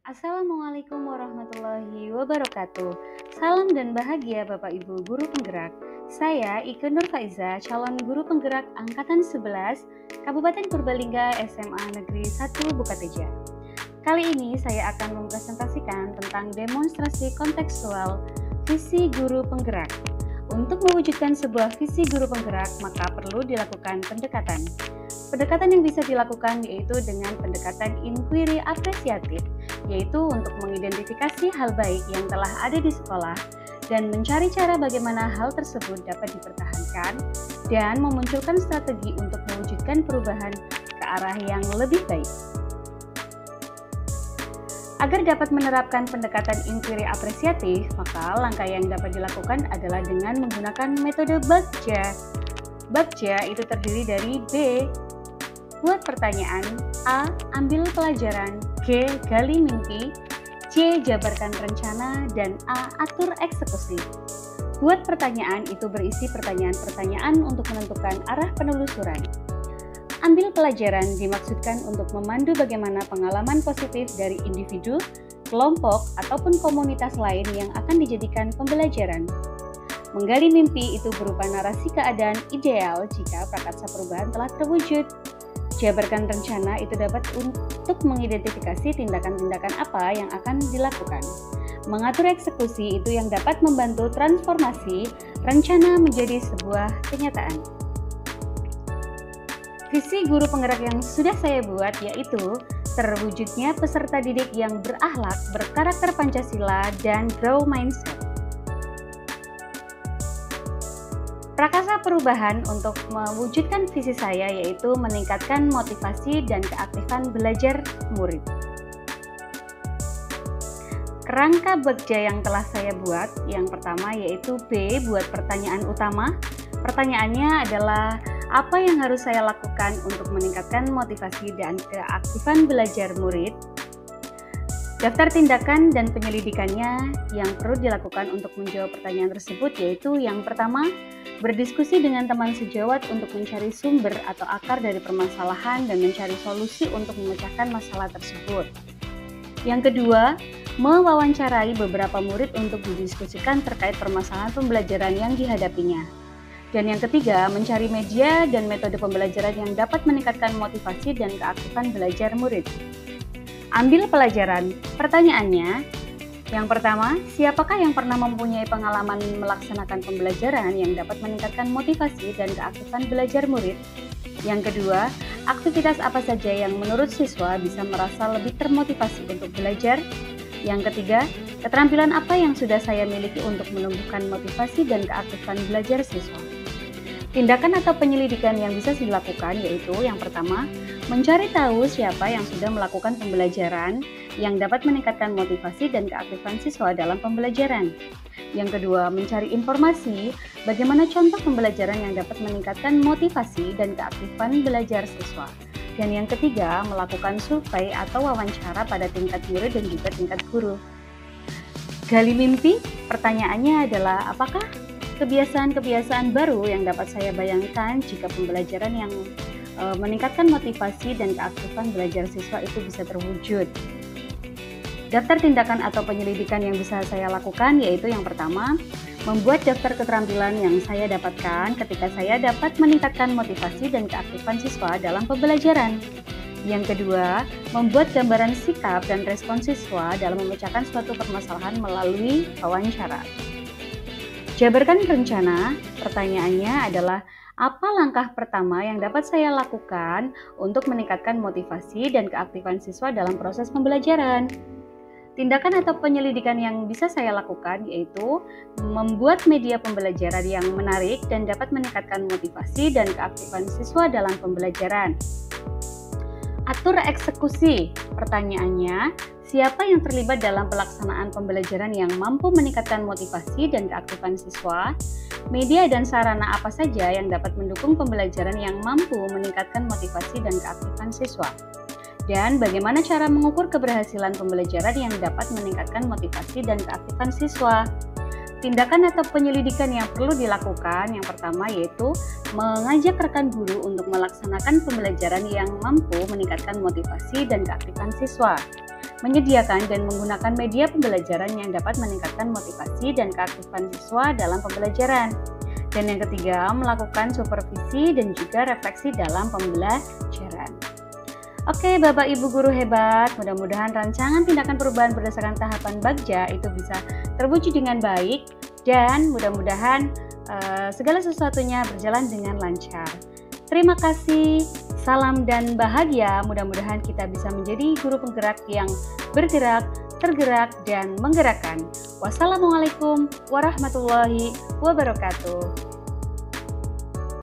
Assalamualaikum warahmatullahi wabarakatuh. Salam dan bahagia Bapak Ibu Guru Penggerak. Saya Ike Nur Faiza, calon guru penggerak Angkatan 11, Kabupaten Purbalingga SMA Negeri 1 Bukateja. Kali ini saya akan mempresentasikan tentang demonstrasi kontekstual visi guru penggerak. Untuk mewujudkan sebuah visi guru penggerak, maka perlu dilakukan pendekatan. Pendekatan yang bisa dilakukan yaitu dengan pendekatan inquiry apresiatif, yaitu untuk mengidentifikasi hal baik yang telah ada di sekolah dan mencari cara bagaimana hal tersebut dapat dipertahankan dan memunculkan strategi untuk mewujudkan perubahan ke arah yang lebih baik. Agar dapat menerapkan pendekatan inquiry apresiatif, maka langkah yang dapat dilakukan adalah dengan menggunakan metode Bagja. Bagja itu terdiri dari B. Buat pertanyaan, A. Ambil pelajaran, G. Gali mimpi, C. Jabarkan rencana, dan A. Atur eksekusi. Buat pertanyaan itu berisi pertanyaan-pertanyaan untuk menentukan arah penelusuran. Ambil pelajaran dimaksudkan untuk memandu bagaimana pengalaman positif dari individu, kelompok, ataupun komunitas lain yang akan dijadikan pembelajaran. Menggali mimpi itu berupa narasi keadaan ideal jika prakarsa perubahan telah terwujud. Jabarkan rencana itu dapat untuk mengidentifikasi tindakan-tindakan apa yang akan dilakukan. Mengatur eksekusi itu yang dapat membantu transformasi rencana menjadi sebuah kenyataan. Visi guru penggerak yang sudah saya buat yaitu terwujudnya peserta didik yang berakhlak, berkarakter Pancasila, dan grow mindset. Prakarsa perubahan untuk mewujudkan visi saya yaitu meningkatkan motivasi dan keaktifan belajar murid. Kerangka Bagja yang telah saya buat, yang pertama yaitu B, buat pertanyaan utama. Pertanyaannya adalah apa yang harus saya lakukan untuk meningkatkan motivasi dan keaktifan belajar murid? Daftar tindakan dan penyelidikannya yang perlu dilakukan untuk menjawab pertanyaan tersebut yaitu yang pertama, berdiskusi dengan teman sejawat untuk mencari sumber atau akar dari permasalahan dan mencari solusi untuk memecahkan masalah tersebut. Yang kedua, mewawancarai beberapa murid untuk didiskusikan terkait permasalahan pembelajaran yang dihadapinya. Dan yang ketiga, mencari media dan metode pembelajaran yang dapat meningkatkan motivasi dan keaktifan belajar murid. Ambil pelajaran. Pertanyaannya, yang pertama, siapakah yang pernah mempunyai pengalaman melaksanakan pembelajaran yang dapat meningkatkan motivasi dan keaktifan belajar murid? Yang kedua, aktivitas apa saja yang menurut siswa bisa merasa lebih termotivasi untuk belajar? Yang ketiga, keterampilan apa yang sudah saya miliki untuk menumbuhkan motivasi dan keaktifan belajar siswa? Tindakan atau penyelidikan yang bisa dilakukan yaitu yang pertama, mencari tahu siapa yang sudah melakukan pembelajaran yang dapat meningkatkan motivasi dan keaktifan siswa dalam pembelajaran. Yang kedua, mencari informasi bagaimana contoh pembelajaran yang dapat meningkatkan motivasi dan keaktifan belajar siswa. Dan yang ketiga, melakukan survei atau wawancara pada tingkat murid dan juga tingkat guru. Gali mimpi, pertanyaannya adalah apakah kebiasaan-kebiasaan baru yang dapat saya bayangkan jika pembelajaran yang meningkatkan motivasi dan keaktifan belajar siswa itu bisa terwujud. Daftar tindakan atau penyelidikan yang bisa saya lakukan yaitu yang pertama, membuat daftar keterampilan yang saya dapatkan ketika saya dapat meningkatkan motivasi dan keaktifan siswa dalam pembelajaran. Yang kedua, membuat gambaran sikap dan respon siswa dalam memecahkan suatu permasalahan melalui wawancara. Jabarkan rencana, pertanyaannya adalah apa langkah pertama yang dapat saya lakukan untuk meningkatkan motivasi dan keaktifan siswa dalam proses pembelajaran? Tindakan atau penyelidikan yang bisa saya lakukan yaitu membuat media pembelajaran yang menarik dan dapat meningkatkan motivasi dan keaktifan siswa dalam pembelajaran. Atur eksekusi, pertanyaannya, siapa yang terlibat dalam pelaksanaan pembelajaran yang mampu meningkatkan motivasi dan keaktifan siswa? Media dan sarana apa saja yang dapat mendukung pembelajaran yang mampu meningkatkan motivasi dan keaktifan siswa? Dan bagaimana cara mengukur keberhasilan pembelajaran yang dapat meningkatkan motivasi dan keaktifan siswa? Tindakan atau penyelidikan yang perlu dilakukan yang pertama yaitu mengajak rekan guru untuk melaksanakan pembelajaran yang mampu meningkatkan motivasi dan keaktifan siswa. menyediakan dan menggunakan media pembelajaran yang dapat meningkatkan motivasi dan keaktifan siswa dalam pembelajaran. Dan yang ketiga, melakukan supervisi dan juga refleksi dalam pembelajaran. Oke, Bapak Ibu guru hebat, mudah-mudahan rancangan tindakan perubahan berdasarkan tahapan Bagja itu bisa terwujud dengan baik dan mudah-mudahan segala sesuatunya berjalan dengan lancar. Terima kasih, salam dan bahagia. Mudah-mudahan kita bisa menjadi guru penggerak yang bergerak, tergerak, dan menggerakkan. Wassalamualaikum warahmatullahi wabarakatuh.